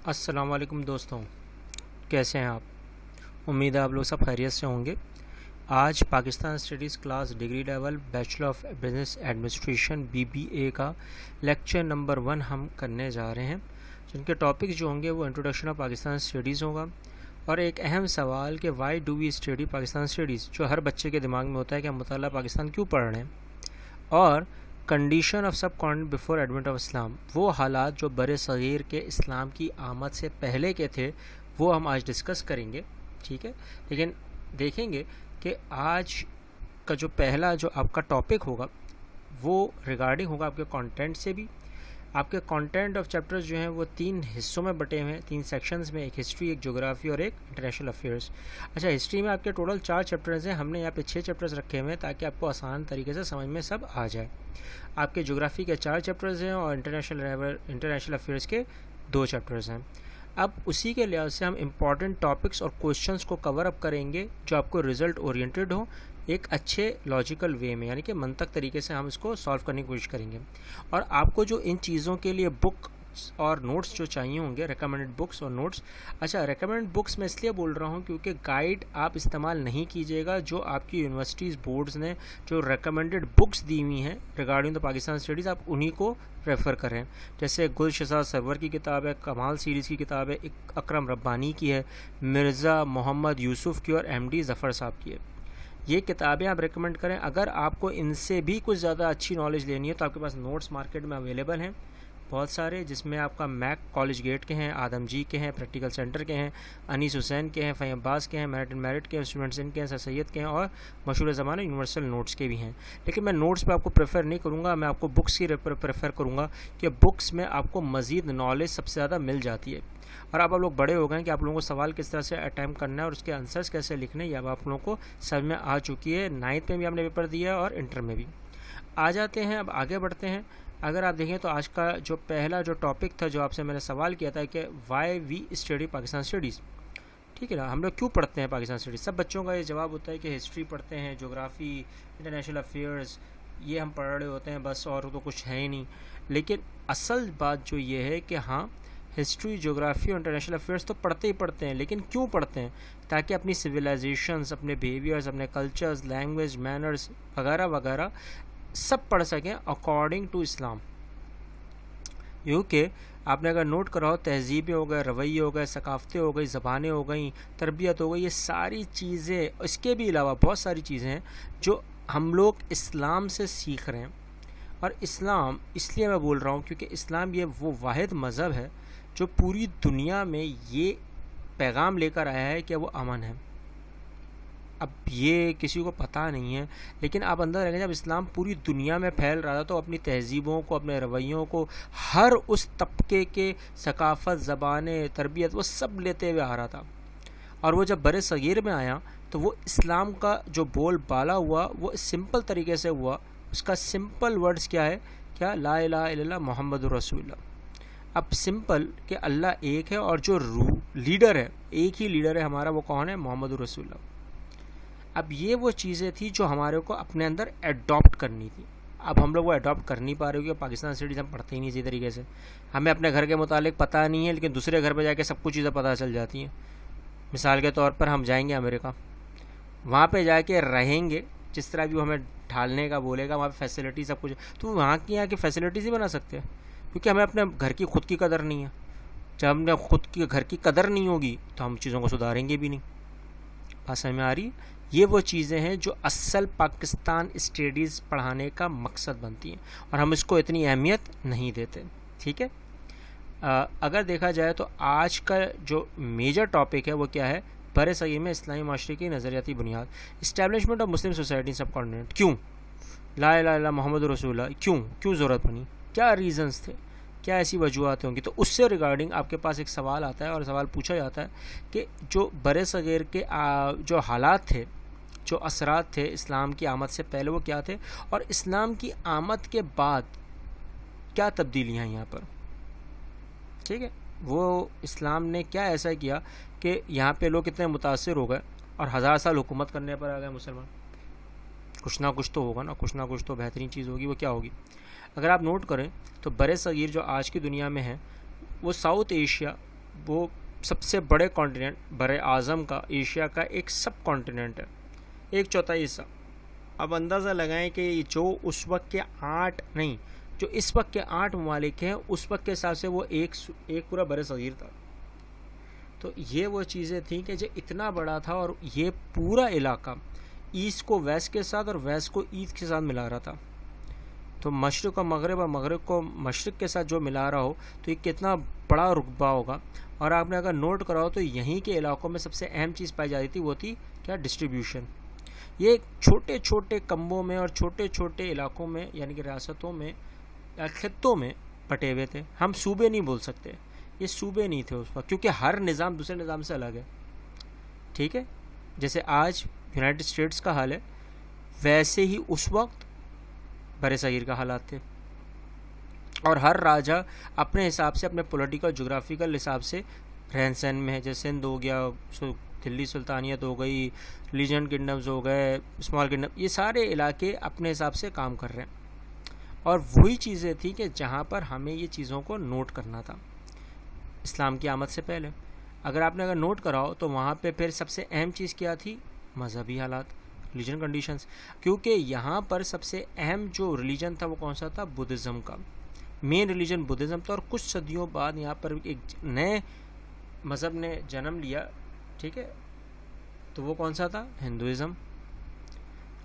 السلام علیکم دوستوں، کیسے ہیں آپ؟ امید ہے آپ لوگ سب خیریت سے ہوں گے۔ آج Pakistan studies class degree level bachelor of business administration BBA کا لیکچر نمبر 1 ہم کرنے جا رہے ہیں، جن کے ٹاپکس جو ہوں گے وہ انٹروڈکشن آف پاکستان اسٹڈیز ہوگا، اور ایک اہم سوال کہ why do we study Pakistan studies, جو ہر بچے کے دماغ میں ہوتا ہے کہ ہم مطالعہ پاکستان کیوں پڑھ رہے ہیں، اور condition of subcontinent before advent of Islam, وہ حالات جو بر صغیر کے اسلام کی آمد سے پہلے کے تھے، وہ ہم آج ڈسکس کریں گے، ٹھیک ہے۔ لیکن دیکھیں گے کہ آج کا جو پہلا جو آپ کا ٹاپک ہوگا وہ ریگارڈنگ ہوگا آپ کے کانٹینٹ سے بھی۔ آپ کے کانٹینٹ آف چیپٹرز جو ہیں وہ 3 حصوں میں بٹے ہوئے ہیں، 3 سیکشنز میں، ایک ہسٹری، ایک جغرافی اور ایک انٹرنیشنل افیئرس۔ اچھا، ہسٹری میں آپ کے ٹوٹل 4 چیپٹرز ہیں، ہم نے یہاں پہ 6 چیپٹرز رکھے ہوئے ہیں تاکہ آپ کو آسان طریقے سے سمجھ میں سب آ جائے۔ آپ کے جغرافی کے 4 چیپٹرز ہیں اور انٹرنیشنل افیئرس کے 2 چیپٹرز ہیں۔ اب اسی کے لحاظ سے ہم امپورٹنٹ ٹاپکس اور کوشچنس کو کور اپ کریں گے جو آپ کو رزلٹ اورینٹڈ ہو، ایک اچھے لاجیکل وے میں، یعنی کہ منطق طریقے سے ہم اس کو سالو کرنے کی کوشش کریں گے۔ اور آپ کو جو ان چیزوں کے لیے بک اور نوٹس جو چاہیے ہوں گے، ریکمینڈڈ بکس اور نوٹس۔ اچھا، ریکمینڈ بکس میں اس لیے بول رہا ہوں کیونکہ گائیڈ آپ استعمال نہیں کیجیے گا، جو آپ کی یونیورسٹیز بورڈز نے جو ریکمینڈڈ بکس دی ہوئی ہیں ریگارڈنگ دا پاکستان اسٹڈیز، آپ انہی کو ریفر کریں۔ جیسے گل شذا سرور کی کتاب ہے، کمال سیریز کی کتاب ہے، اکرم ربانی کی ہے، مرزا محمد یوسف کی اور MD ظفر صاحب کی ہے۔ یہ کتابیں آپ ریکمینڈ کریں۔ اگر آپ کو ان سے بھی کچھ زیادہ اچھی نالج لینی ہے تو آپ کے پاس نوٹس مارکیٹ میں اویلیبل ہیں بہت سارے، جس میں آپ کا میک کالج گیٹ کے ہیں، آدم جی کے ہیں، پریکٹیکل سینٹر کے ہیں، انیس حسین کے ہیں، فہیم عباس کے ہیں، میرٹ اینڈ میرٹ کے ہیں، اسٹوڈنٹس ان کے ہیں، سر سید کے ہیں، اور مشہور زمانہ یونیورسل نوٹس کے بھی ہیں۔ لیکن میں نوٹس پہ آپ کو پریفر نہیں کروں گا، میں آپ کو بکس کی پریفر کروں گا کہ بکس میں آپ کو مزید نالج سب سے زیادہ مل جاتی ہے۔ اور اب آپ لوگ بڑے ہو گئے ہیں کہ آپ لوگوں کو سوال کس طرح سے اٹیمپٹ کرنا ہے اور اس کے آنسرس کیسے لکھنے ہیں، یہ اب آپ لوگوں کو سمجھ میں آ چکی ہے۔ 9th میں بھی آپ نے پیپر دیا ہے اور انٹر میں بھی۔ آ جاتے ہیں، اب آگے بڑھتے ہیں۔ اگر آپ دیکھیں تو آج کا جو پہلا جو ٹاپک تھا، جو آپ سے میں نے سوال کیا تھا کہ why we study Pakistan studies, ٹھیک ہے نا، ہم لوگ کیوں پڑھتے ہیں پاکستان اسٹڈیز؟ سب بچوں کا یہ جواب ہوتا ہے کہ ہسٹری پڑھتے ہیں، جغرافی، انٹرنیشنل افیئرس، یہ ہم پڑھ رہے ہوتے ہیں بس، اور تو کچھ ہے ہی نہیں۔ لیکن اصل بات جو یہ ہے کہ ہاں، ہسٹری، جغرافی اور انٹرنیشنل افیئرس تو پڑھتے ہی پڑھتے ہیں، لیکن کیوں پڑھتے ہیں؟ تاکہ اپنی سویلائزیشنز، اپنے بیہیویئرز، اپنے کلچرز، لینگویج، مینرز وغیرہ وغیرہ سب پڑھ سکیں اکارڈنگ ٹو اسلام۔ کیونکہ آپ نے اگر نوٹ کرا ہو، تہذیبیں ہو گئے، رویے ہو گئے، ثقافتیں ہو گئی، زبانیں ہو گئیں، تربیت ہو گئی، یہ ساری چیزیں، اس کے بھی علاوہ بہت ساری چیزیں ہیں جو ہم لوگ اسلام سے سیکھ رہے ہیں۔ اور اسلام اس لیے میں بول رہا ہوں کیونکہ اسلام یہ وہ واحد مذہب ہے جو پوری دنیا میں یہ پیغام لے کر آیا ہے کہ وہ امن ہے۔ اب یہ کسی کو پتہ نہیں ہے، لیکن آپ اندر رکھیں، جب اسلام پوری دنیا میں پھیل رہا تھا تو اپنی تہذیبوں کو، اپنے رویوں کو، ہر اس طبقے کے ثقافت، زبانیں، تربیت، وہ سب لیتے ہوئے آ رہا تھا۔ اور وہ جب بر صغیر میں آیا تو وہ اسلام کا جو بول بالا ہوا وہ سمپل طریقے سے ہوا۔ اس کا سمپل ورڈز کیا ہے؟ کیا؟ لا الہ الا اللہ محمد رسول اللہ۔ اب سمپل کہ اللہ ایک ہے، اور جو لیڈر ہے، ایک ہی لیڈر ہے ہمارا، وہ کون ہے؟ محمد رسول اللہ۔ اب یہ وہ چیزیں تھیں جو ہمارے کو اپنے اندر ایڈاپٹ کرنی تھی۔ اب ہم لوگ وہ ایڈاپٹ کر نہیں پا رہے کیونکہ پاکستان اسٹڈیز ہم پڑھتے ہی نہیں اسی طریقے سے۔ ہمیں اپنے گھر کے متعلق پتہ نہیں ہے، لیکن دوسرے گھر پہ جا کے سب کچھ چیزیں پتہ چل جاتی ہیں۔ مثال کے طور پر ہم جائیں گے امریکہ، وہاں پہ جا کے رہیں گے، جس طرح بھی وہ ہمیں ڈھالنے کا بولے گا، وہاں پہ فیسلٹی سب کچھ، تو وہاں کی فیسلٹیز ہی بنا سکتے ہیں، کیونکہ ہمیں اپنے گھر کی خود کی قدر نہیں ہے۔ جب ہم نے خود کی گھر کی قدر نہیں ہوگی تو ہم چیزوں کو سدھاریں گے بھی نہیں۔ بات سمجھ میں آ رہی؟ یہ وہ چیزیں ہیں جو اصل پاکستان اسٹڈیز پڑھانے کا مقصد بنتی ہیں، اور ہم اس کو اتنی اہمیت نہیں دیتے، ٹھیک ہے۔ اگر دیکھا جائے تو آج کا جو میجر ٹاپک ہے وہ کیا ہے؟ بر صغیر میں اسلامی معاشرے کی نظریاتی بنیاد، establishment of Muslim society sub continent. کیوں لا الہ الا اللہ محمد رسول اللہ؟ کیوں ضرورت بنی؟ کیا ریزنز تھے؟ کیا ایسی وجوہات ہوں گی؟ تو اس سے ریگارڈنگ آپ کے پاس ایک سوال آتا ہے، اور سوال پوچھا جاتا ہے کہ جو بر صغیر کے جو حالات تھے، جو اثرات تھے اسلام کی آمد سے پہلے، وہ کیا تھے، اور اسلام کی آمد کے بعد کیا تبدیلیاں ہیں یہاں پر، ٹھیک ہے۔ وہ اسلام نے کیا ایسا کیا کہ یہاں پہ لوگ اتنے متاثر ہو گئے اور 1000 سال حکومت کرنے پر آ گئے مسلمان۔ کچھ نہ کچھ تو ہوگا نا، کچھ نہ کچھ تو بہترین چیز ہوگی۔ وہ کیا ہوگی؟ اگر آپ نوٹ کریں تو بر صغیر جو آج کی دنیا میں ہے وہ ساؤتھ ایشیا، وہ سب سے بڑے کانٹیننٹ بر اعظم کا ایشیا کا ایک سب کانٹیننٹ ہے، 1/4 حصہ۔ اب اندازہ لگائیں کہ جو اس وقت کے 8 نہیں، جو اس وقت کے 8 ممالک ہیں، اس وقت کے حساب سے وہ ایک پورا بر صغیر تھا۔ تو یہ وہ چیزیں تھیں کہ جو اتنا بڑا تھا، اور یہ پورا علاقہ ایسٹ کو ویسٹ کے ساتھ اور ویسٹ کو ایسٹ کے ساتھ ملا رہا تھا۔ تو مشرق و مغرب اور مغرب کو مشرق کے ساتھ جو ملا رہا ہو تو یہ کتنا بڑا رقبہ ہوگا۔ اور آپ نے اگر نوٹ کرا ہو تو یہیں کے علاقوں میں سب سے اہم چیز پائی جاتی تھی، وہ تھی کیا؟ ڈسٹریبیوشن۔ یہ چھوٹے چھوٹے کمبوں میں اور چھوٹے چھوٹے علاقوں میں، یعنی کہ ریاستوں میں یا خطوں میں بٹے ہوئے تھے۔ ہم صوبے نہیں بول سکتے، یہ صوبے نہیں تھے اس وقت، کیونکہ ہر نظام دوسرے نظام سے الگ ہے، ٹھیک ہے؟ جیسے آج یونائٹڈ اسٹیٹس کا حال ہے، ویسے ہی اس وقت بر صغیر کا حالات تھے، اور ہر راجہ اپنے حساب سے، اپنے پولیٹیکل جغرافیکل حساب سے رہن سہن میں ہے۔ جیسے سندھ ہو گیا، دلی سلطانیت ہو گئی، ریلیجن کنگڈمز ہو گئے، اسمال کنگڈم، یہ سارے علاقے اپنے حساب سے کام کر رہے ہیں۔ اور وہی چیزیں تھیں کہ جہاں پر ہمیں یہ چیزوں کو نوٹ کرنا تھا اسلام کی آمد سے پہلے۔ اگر نوٹ کرا ہو تو وہاں پہ پھر سب سے اہم چیز کیا تھی؟ مذہبی حالات، ریلیجن کنڈیشنز، کیونکہ یہاں پر سب سے اہم جو ریلیجن تھا وہ کون سا تھا؟ بدھزم کا مین ریلیجن بدھزم تھا۔ اور کچھ صدیوں بعد یہاں پر ایک نئے مذہب نے جنم لیا، ٹھیک ہے، تو وہ کون سا تھا؟ ہندوازم۔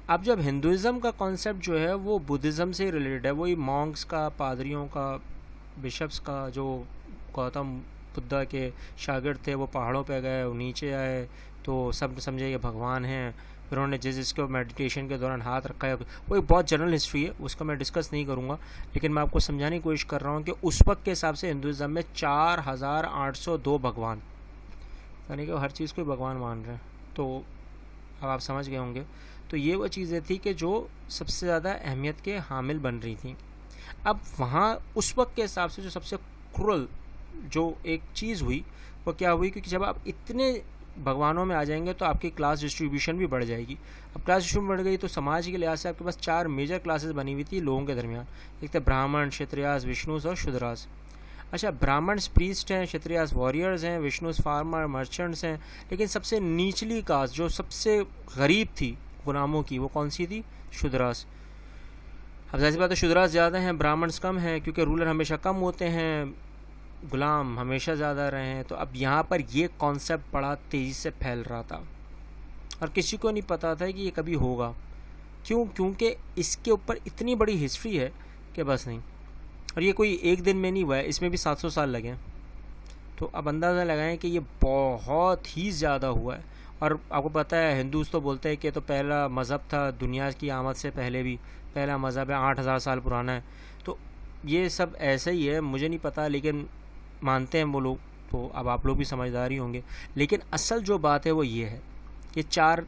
اب جب ہندوازم کا کانسیپٹ جو ہے وہ بدھزم سے ریلیٹڈ ہے، وہی مونکس کا، پادریوں کا، بشپس کا، جو گوتم بدھا کے شاگرد تھے، وہ پہاڑوں پہ گئے، وہ نیچے آئے تو سب سمجھے یہ بھگوان ہیں، پھر انہوں نے جس کو میڈیٹیشن کے دوران ہاتھ رکھا ہے، وہ ایک بہت جنرل ہسٹری ہے، اس کا میں ڈسکس نہیں کروں گا، لیکن میں آپ کو سمجھانے کی کوشش کر رہا ہوں کہ اس وقت کے حساب سے ہندوازم میں 4802 بھگوان، یعنی کہ ہر چیز کو بھگوان مان رہے ہیں، تو اب آپ سمجھ گئے ہوں گے۔ تو یہ وہ چیزیں تھیں کہ جو سب سے زیادہ اہمیت کے حامل بن رہی تھیں۔ اب وہاں اس وقت کے حساب سے جو سب سے کرول جو ایک چیز ہوئی وہ کیا ہوئی، کیونکہ جب آپ اتنے بھگوانوں میں آ جائیں گے تو آپ کی کلاس ڈسٹریبیوشن بھی بڑھ جائے گی۔ اب کلاس ڈسٹریبیوشن بڑھ گئی تو سماج کے لحاظ سے آپ کے پاس 4 میجر کلاسز بنی ہوئی تھی لوگوں کے درمیان، ایک تھے برہمن، شتریاس، وشنوز اور شودراس۔ اچھا، برہمنس پریسٹ ہیں، شتریاس وارئرز ہیں، وشنوز فارمر مرچنٹس ہیں، لیکن سب سے نیچلی کاسٹ جو سب سے غریب تھی غلاموں کی، وہ کون سی تھی؟ شودراس۔ اب ظاہر سی بات ہے شودراس زیادہ ہیں، برہمنس کم ہیں، کیونکہ رولر ہمیشہ کم ہوتے ہیں، غلام ہمیشہ زیادہ رہے ہیں۔ تو اب یہاں پر یہ کانسیپٹ بڑا تیزی سے پھیل رہا تھا، اور کسی کو نہیں پتا تھا کہ یہ کبھی ہوگا، کیونکہ اس کے اوپر اتنی بڑی ہسٹری ہے کہ بس نہیں، اور یہ کوئی ایک دن میں نہیں ہوا ہے، اس میں بھی 700 سال لگے۔ تو اب اندازہ لگائیں کہ یہ بہت ہی زیادہ ہوا ہے۔ اور آپ کو پتہ ہے ہندوز تو بولتے ہیں کہ تو پہلا مذہب تھا دنیا کی آمد سے پہلے بھی، پہلا مذہب ہے، 8000 سال پرانا ہے۔ تو یہ سب ایسا ہی ہے، مجھے نہیں پتا، لیکن مانتے ہیں وہ لوگ، تو اب آپ لوگ بھی سمجھدار ہی ہوں گے۔ لیکن اصل جو بات ہے وہ یہ ہے، یہ 4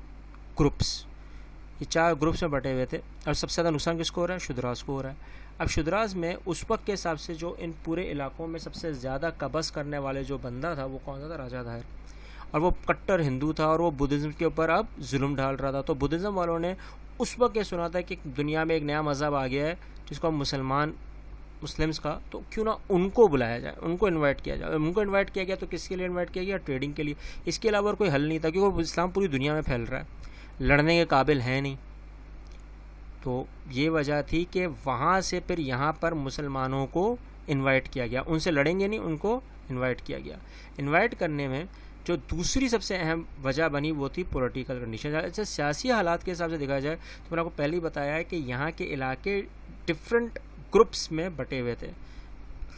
گروپس میں بٹے ہوئے تھے، اور سب سے زیادہ نقصان کس کو ہو رہا ہے؟ شودراس کو ہو رہا ہے۔ اب شودراس میں اس وقت کے حساب سے جو ان پورے علاقوں میں سب سے زیادہ قبض کرنے والے جو بندہ تھا وہ کون سا تھا؟ راجہ دھائر، اور وہ کٹر ہندو تھا، اور وہ بدھزم کے اوپر اب ظلم ڈال رہا تھا۔ تو بدھزم والوں نے اس وقت یہ سنا تھا کہ دنیا میں ایک نیا مذہب آ گیا ہے جس کو مسلمس کا، تو کیوں نہ ان کو بلایا جائے، ان کو انوائٹ کیا جائے۔ ان کو انوائٹ کیا گیا تو کس کے لیے انوائٹ کیا گیا؟ ٹریڈنگ کے لیے۔ اس کے علاوہ کوئی حل نہیں تھا، کیونکہ اسلام پوری دنیا میں پھیل رہا ہے، لڑنے کے قابل ہے نہیں۔ تو یہ وجہ تھی کہ وہاں سے پھر یہاں پر مسلمانوں کو انوائٹ کیا گیا، ان سے لڑیں گے نہیں، ان کو انوائٹ کیا گیا۔ انوائٹ کرنے میں جو دوسری سب سے اہم وجہ بنی وہ تھی پولیٹیکل کنڈیشن۔ ایسے سیاسی حالات کے حساب سے دیکھا جائے تو میں نے آپ کو پہلے ہی بتایا ہے کہ یہاں کے علاقے ڈفرینٹ گروپس میں بٹے ہوئے تھے،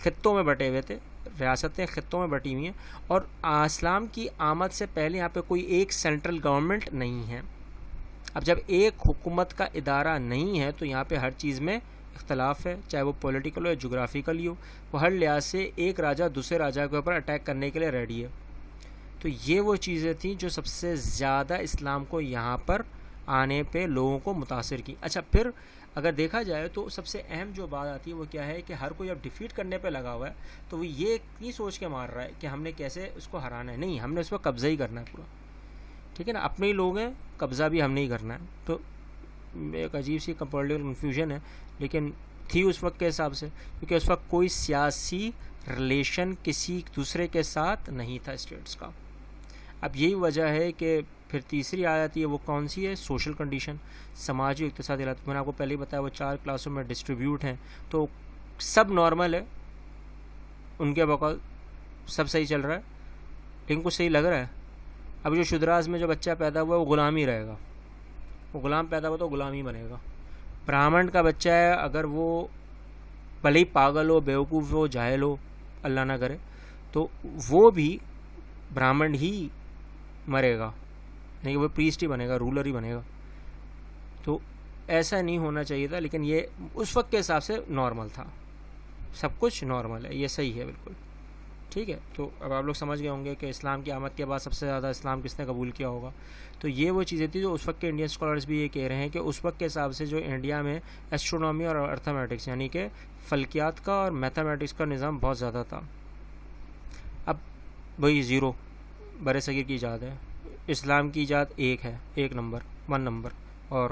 خطوں میں بٹے ہوئے تھے، ریاستیں خطوں میں بٹی ہوئی ہیں، اور اسلام کی آمد سے پہلے یہاں پہ کوئی ایک سینٹرل گورنمنٹ نہیں ہے۔ اب جب ایک حکومت کا ادارہ نہیں ہے تو یہاں پہ ہر چیز میں اختلاف ہے، چاہے وہ پولیٹیکل ہو یا جغرافیکلی ہو، وہ ہر لحاظ سے ایک راجہ دوسرے راجہ کے اوپر اٹیک کرنے کے لیے ریڈی ہے۔ تو یہ وہ چیزیں تھیں جو سب سے زیادہ اسلام کو یہاں پر آنے پہ لوگوں کو متاثر کی۔ اچھا، پھر اگر دیکھا جائے تو سب سے اہم جو بات آتی ہے وہ کیا ہے کہ ہر کوئی اب ڈیفیٹ کرنے پہ لگا ہوا ہے، تو وہ یہ نہیں سوچ کے مار رہا ہے کہ ہم نے کیسے اس کو ہرانا ہے، نہیں، ہم نے اس پر قبضہ ہی کرنا ہے پورا، ٹھیک ہے نا، اپنے ہی لوگ ہیں، قبضہ بھی ہم نے ہی کرنا ہے۔ تو ایک عجیب سی پولیٹیکل کنفیوژن ہے، لیکن تھی اس وقت کے حساب سے، کیونکہ اس وقت کوئی سیاسی ریلیشن کسی دوسرے کے ساتھ نہیں تھا اسٹیٹس کا. اب یہی وجہ ہے کہ پھر تیسری آیت یہ وہ کون سی ہے؟ سوشل کنڈیشن، سماجی اقتصادی حالات. میں نے آپ کو پہلے ہی بتایا وہ 4 کلاسوں میں ڈسٹریبیوٹ ہیں، تو سب نارمل ہے، ان کے بقول سب صحیح چل رہا ہے، لیکن کچھ صحیح لگ رہا ہے. اب جو شودراز میں جو بچہ پیدا ہوا ہے وہ غلام ہی رہے گا، وہ غلام پیدا ہوا تو غلام ہی بنے گا. برہمن کا بچہ ہے، اگر وہ بھلے ہی پاگل ہو، بیوقوف ہو، جاہل ہو، اللہ نہ کرے، تو وہ بھی برہمن ہی مرے گا، یعنی کہ وہ پریسٹ ہی بنے گا، رولر ہی بنے گا. تو ایسا نہیں ہونا چاہیے تھا، لیکن یہ اس وقت کے حساب سے نارمل تھا، سب کچھ نارمل ہے، یہ صحیح ہے بالکل. ٹھیک ہے، تو اب آپ لوگ سمجھ گئے ہوں گے کہ اسلام کی آمد کے بعد سب سے زیادہ اسلام کس نے قبول کیا ہوگا. تو یہ وہ چیزیں تھیں جو اس وقت کے انڈین اسکالرز بھی یہ کہہ رہے ہیں کہ اس وقت کے حساب سے جو انڈیا میں ایسٹرونومی اور ارتھمیٹکس یعنی کہ فلکیات کا اور میتھمیٹکس کا نظام بہت زیادہ تھا. اب وہی زیرو بر صغیر کی ایجاد ہے، اسلام کی ایجاد ایک ہے، 1 نمبر اور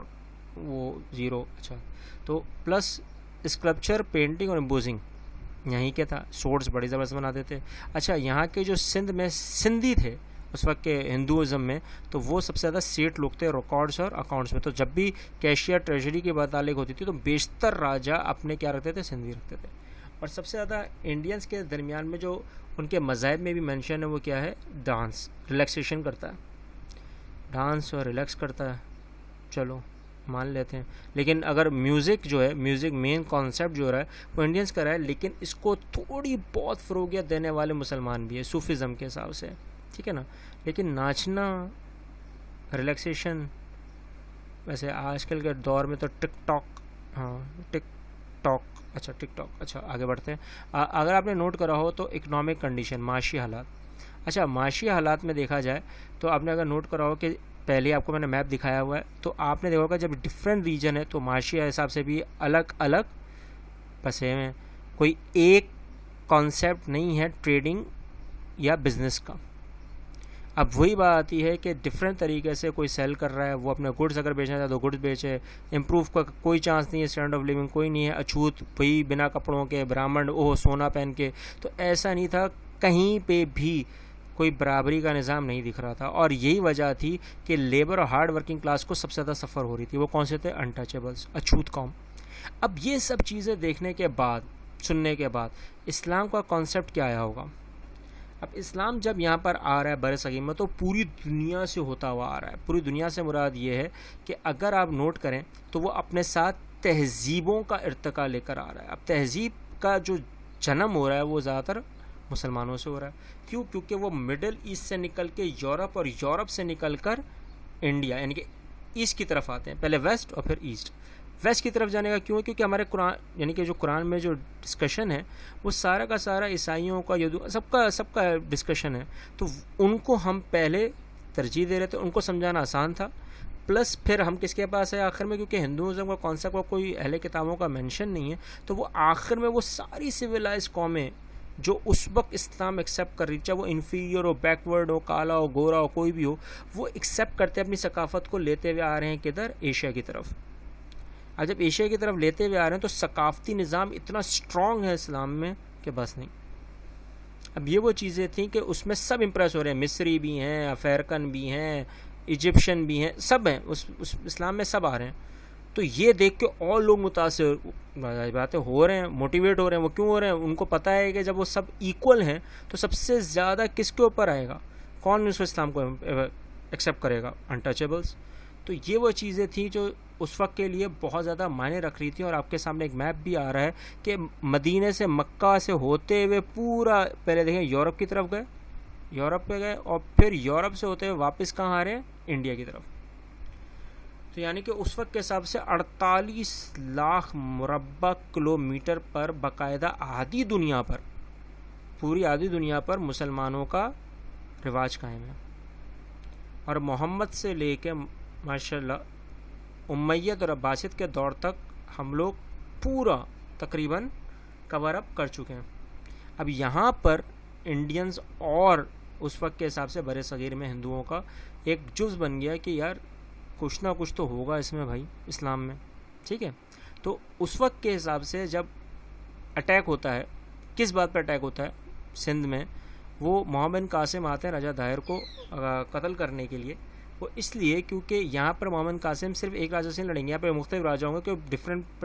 وہ زیرو. اچھا، تو پلس اسکلپچر، پینٹنگ اور امبوزنگ یہیں کے تھا. سورڈز بڑی زبردست بناتے تھے. اچھا، یہاں کے جو سندھ میں سندھی تھے اس وقت کے ہندوازم میں، تو وہ سب سے زیادہ سیٹ لوگ تھے ریکارڈس اور اکاؤنٹس میں. تو جب بھی کیشیئر ٹریجری کی متعلق ہوتی تھی تو بیشتر راجا اپنے کیا رکھتے تھے؟ سندھی رکھتے تھے. اور سب سے زیادہ انڈینس کے درمیان میں جو ان کے مذاہب میں بھی مینشن ہے وہ کیا ہے؟ ڈانس. ریلیکسیشن کرتا ہے، ڈانس اور ریلیکس کرتا ہے، چلو مان لیتے ہیں. لیکن اگر میوزک جو ہے، میوزک مین کانسیپٹ جو رہا ہے وہ انڈینس کا رہا ہے، لیکن اس کو تھوڑی بہت فروغیت دینے والے مسلمان بھی ہے صوفیزم کے حساب سے، ٹھیک ہے نا. لیکن ناچنا، ریلیکسیشن، ویسے آج کل کے دور میں تو ٹک ٹاک، اچھا آگے بڑھتے ہیں. اگر آپ نے نوٹ کرا ہو تو اکنامک کنڈیشن، معاشی حالات. اچھا، معاشی حالات میں دیکھا جائے تو آپ نے اگر نوٹ کرا ہو کہ پہلے آپ کو میں نے میپ دکھایا ہوا ہے، تو آپ نے دیکھا ہوگا جب ڈفرینٹ ریجن ہے تو معاشی حساب سے بھی الگ الگ پسے ہیں. کوئی ایک کانسیپٹ نہیں ہے ٹریڈنگ یا بزنس کا. اب وہی بات آتی ہے کہ ڈفرینٹ طریقے سے کوئی سیل کر رہا ہے، وہ اپنے گڈس اگر بیچنا چاہے تو گڈس بیچے، امپروو کا کوئی چانس نہیں ہے، اسٹینڈرڈ آف لیونگ کوئی نہیں ہے. اچھوت وہی بنا کپڑوں کے، برہمن سونا پہن کے. تو ایسا نہیں تھا، کہیں پہ بھی کوئی برابری کا نظام نہیں دکھ رہا تھا. اور یہی وجہ تھی کہ لیبر اور ہارڈ ورکنگ کلاس کو سب سے زیادہ سفر ہو رہی تھی. وہ کون سے تھے؟ انٹچیبلس، اچھوت قوم. اب یہ سب چیزیں دیکھنے کے بعد، سننے کے بعد، اسلام کا کانسیپٹ کیا آیا ہوگا؟ اب اسلام جب یہاں پر آ رہا ہے بر صغیر میں تو پوری دنیا سے ہوتا ہوا آ رہا ہے. پوری دنیا سے مراد یہ ہے کہ اگر آپ نوٹ کریں تو وہ اپنے ساتھ تہذیبوں کا ارتقا لے کر آ رہا ہے. اب تہذیب کا جو جنم ہو رہا ہے وہ زیادہ تر مسلمانوں سے ہو رہا ہے. کیوں؟ کیونکہ وہ مڈل ایسٹ سے نکل کے یورپ اور یورپ سے نکل کر انڈیا یعنی کہ ایسٹ کی طرف آتے ہیں. پہلے ویسٹ اور پھر ایسٹ. ویسٹ کی طرف جانے کا کیوں ہے؟ کیونکہ ہمارے قرآن یعنی کہ جو قرآن میں جو ڈسکشن ہے وہ سارا کا سارا عیسائیوں کا، سب کا ڈسکشن ہے. تو ان کو ہم پہلے ترجیح دے رہے تھے، ان کو سمجھانا آسان تھا. پلس پھر ہم کس کے پاس ہے آخر میں؟ کیونکہ ہندوازم کا کانسیپٹ کا کوئی اہل کتابوں کا مینشن نہیں ہے، تو وہ آخر میں وہ ساری سویلائز قومیں جو اس وقت اسلام ایکسیپٹ کر رہی، چاہے وہ انفیریئر ہو، بیکورڈ ہو، کالا ہو، گورا ہو، کوئی بھی ہو، وہ ایکسیپٹ کرتے اپنی ثقافت کو لیتے ہوئے آ رہے ہیں. کدھر؟ ایشیا کی طرف. اب جب ایشیا کی طرف لیتے ہوئے آ رہے ہیں تو ثقافتی نظام اتنا اسٹرانگ ہے اسلام میں کہ بس نہیں. اب یہ وہ چیزیں تھیں کہ اس میں سب امپریس ہو رہے ہیں، مصری بھی ہیں، افریقن بھی ہیں، ایجپشن بھی ہیں، سب ہیں اس اسلام میں، سب آ رہے ہیں. تو یہ دیکھ کے اور لوگ متاثر باتیں ہو رہے ہیں، موٹیویٹ ہو رہے ہیں. وہ کیوں ہو رہے ہیں؟ ان کو پتہ ہے کہ جب وہ سب ایکول ہیں تو سب سے زیادہ کس کے اوپر آئے گا؟ کون اس اسلام کو ایکسیپٹ کرے گا؟ انٹچیبلس. تو یہ وہ چیزیں تھیں جو اس وقت کے لیے بہت زیادہ معنی رکھ رہی تھیں. اور آپ کے سامنے ایک میپ بھی آ رہا ہے کہ مدینے سے، مکہ سے ہوتے ہوئے پورا پہلے دیکھیں یورپ کی طرف گئے، یورپ پہ گئے، اور پھر یورپ سے ہوتے ہوئے واپس کہاں آ رہے ہیں؟ انڈیا کی طرف. تو یعنی کہ اس وقت کے حساب سے 48 لاکھ مربع کلومیٹر پر باقاعدہ آدھی دنیا پر، پوری آدھی دنیا پر مسلمانوں کا رواج قائم ہے. اور محمد سے لے کے ماشاءاللہ امیت اور عباسیت کے دور تک ہم لوگ پورا تقریباً کور اپ کر چکے ہیں. اب یہاں پر انڈینز اور اس وقت کے حساب سے بر صغیر میں ہندوؤں کا ایک جز بن گیا کہ یار کچھ نہ کچھ تو ہوگا اس میں بھائی، اسلام میں. ٹھیک ہے، تو اس وقت کے حساب سے جب اٹیک ہوتا ہے، کس بات پر اٹیک ہوتا ہے سندھ میں، وہ محمد بن قاسم آتے ہیں راجہ داہر کو قتل کرنے کے لیے. وہ اس لیے کیونکہ یہاں پر محمد بن قاسم صرف ایک راجہ سے نہیں لڑیں گے، یہاں پہ مختلف راجہ ہوں گے کہ ڈفرینٹ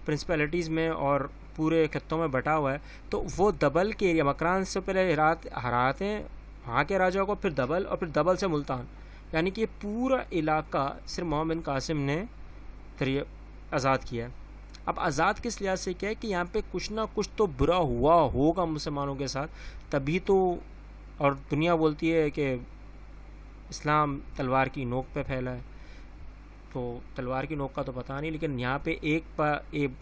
پرنسپیلٹیز میں اور پورے خطوں میں بٹا ہوا ہے. تو وہ دبل کے ایریا، مکران سے پہلے ہراتے ہیں وہاں کے راجہ کو، پھر دبل، اور پھر دبل سے ملتان، یعنی کہ یہ پورا علاقہ صرف محمد بن قاسم نے آزاد کیا ہے. اب آزاد کس لحاظ سے کیا ہے کہ یہاں پہ کچھ نہ کچھ تو برا ہوا ہوگا مسلمانوں کے ساتھ، تبھی تو. اور دنیا بولتی ہے کہ اسلام تلوار کی نوک پہ پھیلا ہے، تو تلوار کی نوک کا تو پتہ نہیں، لیکن یہاں پہ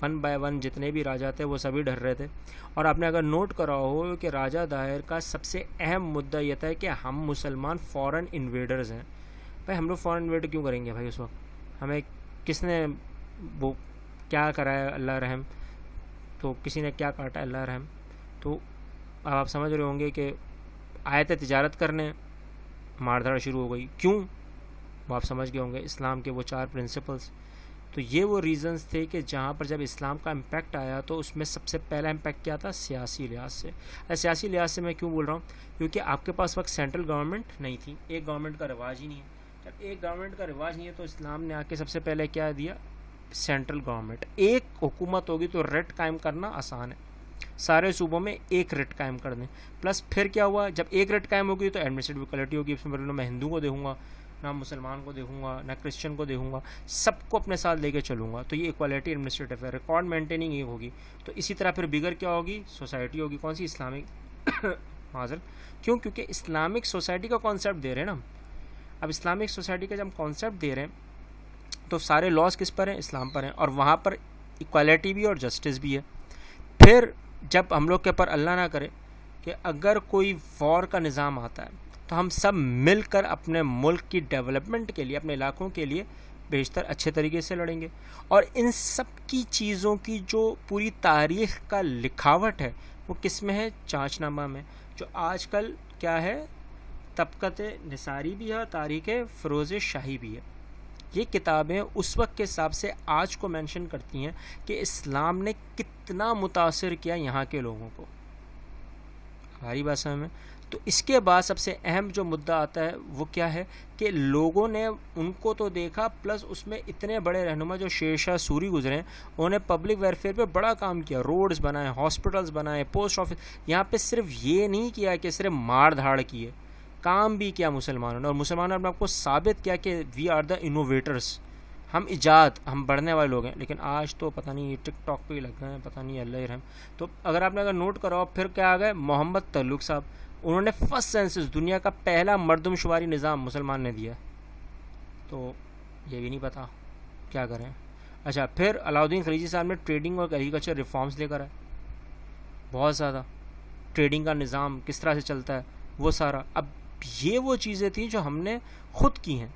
ون بائی ون جتنے بھی راجہ تھے وہ سبھی ڈر رہے تھے. اور آپ نے اگر نوٹ کرا ہو کہ راجہ داہر کا سب سے اہم مدعا یہ تھا کہ ہم مسلمان فورن انویڈرز ہیں. بھائی ہم لوگ فورن انویڈر کیوں کریں گے بھائی؟ اس وقت ہمیں کس نے وہ کیا کرا ہے؟ اللہ رحم، تو کسی نے کیا کاٹا ہے؟ اللہ رحم. تو اب آپ سمجھ رہے ہوں گے کہ آئے تھے تجارت کرنے، مار دھاڑ شروع ہو گئی. کیوں؟ وہ آپ سمجھ گئے ہوں گے، اسلام کے وہ 4 پرنسپلز. تو یہ وہ ریزنز تھے کہ جہاں پر جب اسلام کا امپیکٹ آیا تو اس میں سب سے پہلا امپیکٹ کیا تھا؟ سیاسی لحاظ سے. سیاسی لحاظ سے میں کیوں بول رہا ہوں؟ کیونکہ آپ کے پاس وقت سینٹرل گورنمنٹ نہیں تھی، ایک گورنمنٹ کا رواج ہی نہیں ہے. جب ایک گورنمنٹ کا رواج نہیں ہے تو اسلام نے آ کے سب سے پہلے کیا دیا؟ Central government. ایک حکومت ہوگی تو ریٹ قائم کرنا آسان ہے، سارے صوبوں میں ایک ریٹ قائم کر دیں. پلس پھر کیا ہوا؟ جب ایک ریٹ قائم ہوگی تو ایڈمنسٹریٹو ایکوالٹی ہوگی. اس میں نہ میں ہندو کو دیکھوں گا، نہ مسلمان کو دیکھوں گا، نہ کرسچن کو دیکھوں گا، سب کو اپنے ساتھ لے کے چلوں گا. تو یہ ایکوالٹی ایڈمنسٹریٹو ہے، ریکارڈ مینٹیننگ یہ ہوگی. تو اسی طرح پھر بگر کیا ہوگی؟ سوسائٹی ہوگی. کون سی؟ اسلامک معذرت. کیوں؟ کیونکہ اسلامک سوسائٹی کا کانسیپٹ دے رہے ہیں نا. اب اسلامک سوسائٹی کا جب کانسیپٹ دے رہے ہیں تو سارے لاز کس پر ہیں؟ اسلام پر ہیں، اور وہاں پر ایکوالٹی بھی اور جسٹس بھی ہے. پھر جب ہم لوگ کے پر اللہ نہ کرے کہ اگر کوئی وار کا نظام آتا ہے تو ہم سب مل کر اپنے ملک کی ڈیولپمنٹ کے لیے، اپنے علاقوں کے لیے بیشتر اچھے طریقے سے لڑیں گے. اور ان سب کی چیزوں کی جو پوری تاریخ کا لکھاوٹ ہے وہ کس میں ہے؟ چانچ نامہ میں، جو آج کل کیا ہے؟ طبقت نثاری بھی ہے، تاریخ فروز شاہی بھی ہے. یہ کتابیں اس وقت کے حساب سے آج کو مینشن کرتی ہیں کہ اسلام نے کتنا متاثر کیا یہاں کے لوگوں کو. ہماری بات سمجھ میں؟ تو اس کے بعد سب سے اہم جو مدعا آتا ہے وہ کیا ہے کہ لوگوں نے ان کو تو دیکھا، پلس اس میں اتنے بڑے رہنما جو شیر شاہ سوری گزرے ہیں، انہوں نے پبلک ویلفیئر پہ بڑا کام کیا. روڈز بنائے، ہاسپٹلز بنائے، پوسٹ آفس. یہاں پہ صرف یہ نہیں کیا کہ صرف مار دھاڑ کیے، کام بھی کیا مسلمانوں نے. اور مسلمانوں نے آپ کو ثابت کیا کہ وی آر دا انوویٹرس، ہم بڑھنے والے لوگ ہیں. لیکن آج تو پتہ نہیں ٹک ٹاک پہ ہی لگ گئے ہیں، پتہ نہیں، اللہ رحم. تو اگر نوٹ کرو پھر کیا آ گئے؟ محمد تغلق صاحب، انہوں نے فرسٹ سینسس، دنیا کا پہلا مردم شماری نظام مسلمان نے دیا. تو یہ بھی نہیں پتہ کیا کریں. اچھا، پھر علاؤدین خلجی صاحب نے ٹریڈنگ اور ایگریکلچر ریفارمز لے کر آئے، بہت زیادہ. ٹریڈنگ کا نظام کس طرح سے چلتا ہے وہ سارا. اب یہ وہ چیزیں تھیں جو ہم نے خود کی ہیں،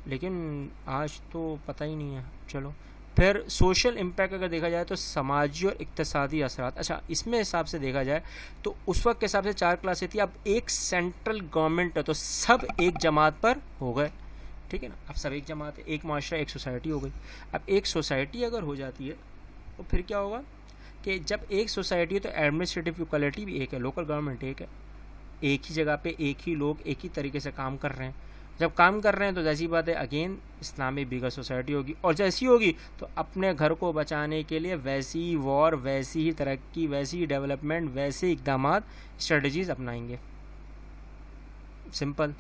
لیکن آج تو پتہ ہی نہیں ہے. چلو پھر سوشل امپیکٹ اگر دیکھا جائے تو سماجی اور اقتصادی اثرات. اچھا، اس میں حساب سے دیکھا جائے تو اس وقت کے حساب سے 4 کلاسیں تھی. اب ایک سینٹرل گورنمنٹ ہے تو سب ایک جماعت پر ہو گئے، ٹھیک ہے نا. اب سب ایک جماعت ہے، ایک معاشرہ، ایک سوسائٹی ہو گئی. اب ایک سوسائٹی اگر ہو جاتی ہے تو پھر کیا ہوگا کہ جب ایک سوسائٹی ہے تو ایڈمنسٹریٹو ایکوالٹی بھی ایک ہے، لوکل گورنمنٹ ایک ہے، ایک ہی جگہ پہ ایک ہی لوگ ایک ہی طریقے سے کام کر رہے ہیں. جب کام کر رہے ہیں تو جیسی بات ہے اگین اسلامی بگر سوسائٹی ہوگی، اور جیسی ہوگی تو اپنے گھر کو بچانے کے لیے ویسی ہی وار، ویسی ہی ترقی، ویسی ہی ڈیولپمنٹ، ویسے اقدامات، اسٹریٹجیز اپنائیں گے. سمپل.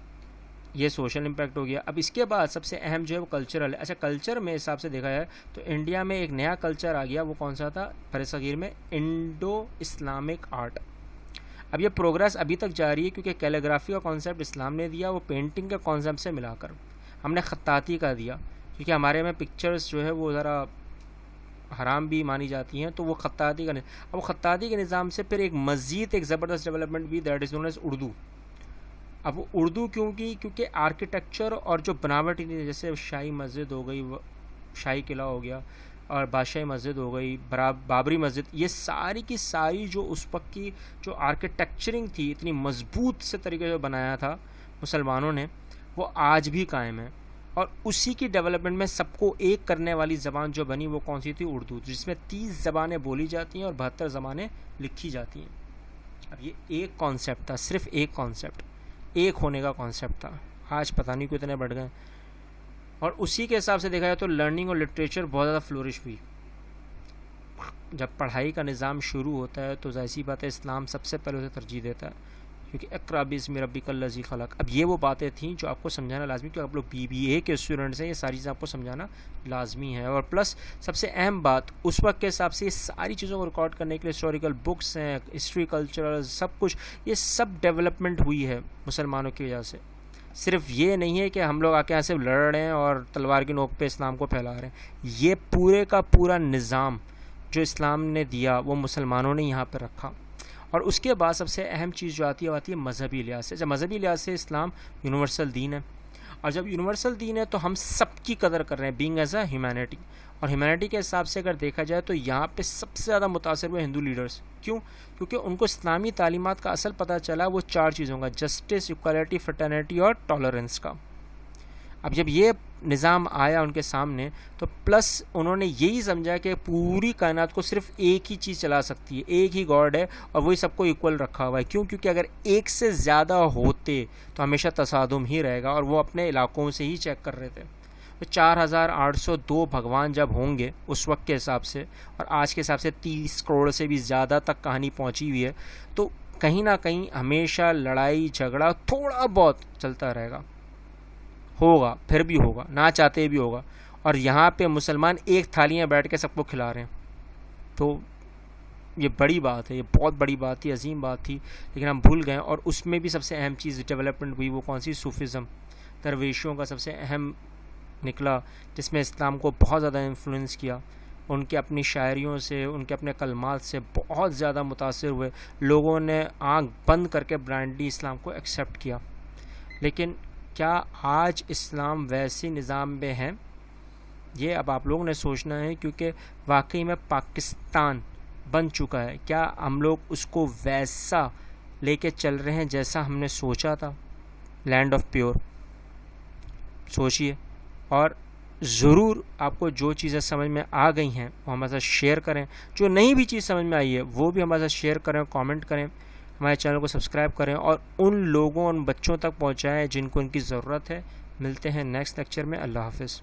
یہ سوشل امپیکٹ ہو گیا. اب اس کے بعد سب سے اہم جو ہے وہ کلچرل ہے. اچھا، کلچر میں حساب سے دیکھا جائے تو انڈیا میں ایک نیا کلچر آ گیا. وہ کون سا تھا؟ برصغیر میں انڈو اسلامک آرٹ. اب یہ پروگریس ابھی تک جاری ہے کیونکہ کیلیگرافی کا کانسیپٹ اسلام نے دیا، وہ پینٹنگ کے کانسیپٹ سے ملا کر ہم نے خطاطی کا دیا، کیونکہ ہمارے میں پکچرز جو ہے وہ ذرا حرام بھی مانی جاتی ہیں. تو وہ خطاطی کا اب وہ خطاطی کے نظام سے پھر ایک مزید ایک زبردست ڈیولپمنٹ بھی، that is known as Urdu. اب وہ اردو کیوں کی؟ کیونکہ آرکیٹیکچر اور جو بناوٹ، جیسے شاہی مسجد ہو گئی، شاہی قلعہ ہو گیا، اور بادشاہی مسجد ہو گئی، بابری مسجد، یہ ساری کی ساری جو اس وقت کی جو آرکیٹیکچرنگ تھی، اتنی مضبوط سے طریقے سے بنایا تھا مسلمانوں نے، وہ آج بھی قائم ہے. اور اسی کی ڈیولپمنٹ میں سب کو ایک کرنے والی زبان جو بنی وہ کون سی تھی؟ اردو، جس میں 30 زبانیں بولی جاتی ہیں اور 72 زبانیں لکھی جاتی ہیں۔ اب یہ ایک کانسیپٹ تھا، صرف ایک کانسیپٹ، ایک ہونے کا کانسیپٹ تھا، آج پتہ نہیں کتنے بڑھ گئے۔ اور اسی کے حساب سے دیکھا جائے تو لرننگ اور لٹریچر بہت زیادہ فلورش ہوئی۔ جب پڑھائی کا نظام شروع ہوتا ہے تو ظاہر سی بات ہے اسلام سب سے پہلے اسے ترجیح دیتا ہے، کیونکہ اقرأ باسم ربک الذی خلق۔ اب یہ وہ باتیں تھیں جو آپ کو سمجھانا لازمی، کیونکہ آپ لوگ BBA کے اسٹوڈنٹس ہیں، یہ ساری چیزیں آپ کو سمجھانا لازمی ہے۔ اور پلس سب سے اہم بات، اس وقت کے حساب سے یہ ساری چیزوں کو ریکارڈ کرنے کے لیے ہسٹوریکل بکس ہیں، ہسٹری، کلچرل، سب کچھ، یہ سب ڈیولپمنٹ ہوئی ہے مسلمانوں کی وجہ سے۔ صرف یہ نہیں ہے کہ ہم لوگ آ کے یہاں سے لڑ رہے ہیں اور تلوار کی نوک پہ اسلام کو پھیلا رہے ہیں، یہ پورے کا پورا نظام جو اسلام نے دیا وہ مسلمانوں نے یہاں پہ رکھا۔ اور اس کے بعد سب سے اہم چیز جو آتی ہے وہ آتی ہے مذہبی لحاظ سے۔ جب مذہبی لحاظ سے اسلام یونیورسل دین ہے، اور جب یونیورسل دین ہے تو ہم سب کی قدر کر رہے ہیں، بینگ ایز اے ہیومینٹی۔ اور ہیومینٹی کے حساب سے اگر دیکھا جائے تو یہاں پہ سب سے زیادہ متاثر ہوئے ہندو لیڈرز۔ کیوں؟ کیونکہ ان کو اسلامی تعلیمات کا اصل پتہ چلا وہ 4 چیزوں کا، جسٹس، ایکوالٹی، فرٹرنیٹی اور ٹالرنس کا۔ اب جب یہ نظام آیا ان کے سامنے تو پلس انہوں نے یہی سمجھا کہ پوری کائنات کو صرف ایک ہی چیز چلا سکتی ہے، ایک ہی گاڈ ہے اور وہی سب کو ایکول رکھا ہوا ہے۔ کیوں؟ کیونکہ اگر ایک سے زیادہ ہوتے تو ہمیشہ تصادم ہی رہے گا، اور وہ اپنے علاقوں سے ہی چیک کر رہے تھے۔ تو 4802 بھگوان جب ہوں گے اس وقت کے حساب سے، اور آج کے حساب سے 30 کروڑ سے بھی زیادہ تک کہانی پہنچی ہوئی ہے، تو کہیں نہ کہیں ہمیشہ لڑائی جھگڑا تھوڑا بہت چلتا رہے گا، ہوگا، پھر بھی ہوگا، نہ چاہتے بھی ہوگا۔ اور یہاں پہ مسلمان ایک تھالی میں بیٹھ کے سب کو کھلا رہے ہیں، تو یہ بڑی بات ہے، یہ بہت بڑی بات تھی، عظیم بات تھی، لیکن ہم بھول گئے۔ اور اس میں بھی سب سے اہم چیز ڈیولپمنٹ ہوئی وہ کون سی؟ صوفیزم، درویشوں کا سب سے اہم نکلا، جس میں اسلام کو بہت زیادہ انفلوئنس کیا۔ ان کے اپنی شاعریوں سے، ان کے اپنے کلمات سے بہت زیادہ متاثر ہوئے، لوگوں نے آنکھ بند کر کے بلائنڈلی اسلام کو ایکسیپٹ کیا۔ لیکن کیا آج اسلام ویسی نظام میں ہے؟ یہ اب آپ لوگوں نے سوچنا ہے، کیونکہ واقعی میں پاکستان بن چکا ہے، کیا ہم لوگ اس کو ویسا لے کے چل رہے ہیں جیسا ہم نے سوچا تھا؟ لینڈ آف پیور، سوچئے، اور ضرور آپ کو جو چیزیں سمجھ میں آ گئی ہیں وہ ہمارے ساتھ شیئر کریں، جو نئی بھی چیز سمجھ میں آئی ہے وہ بھی ہمارے ساتھ شیئر کریں، کامنٹ کریں، ہمارے چینل کو سبسکرائب کریں، اور ان لوگوں، ان بچوں تک پہنچائیں جن کو ان کی ضرورت ہے۔ ملتے ہیں نیکسٹ لیکچر میں، اللہ حافظ۔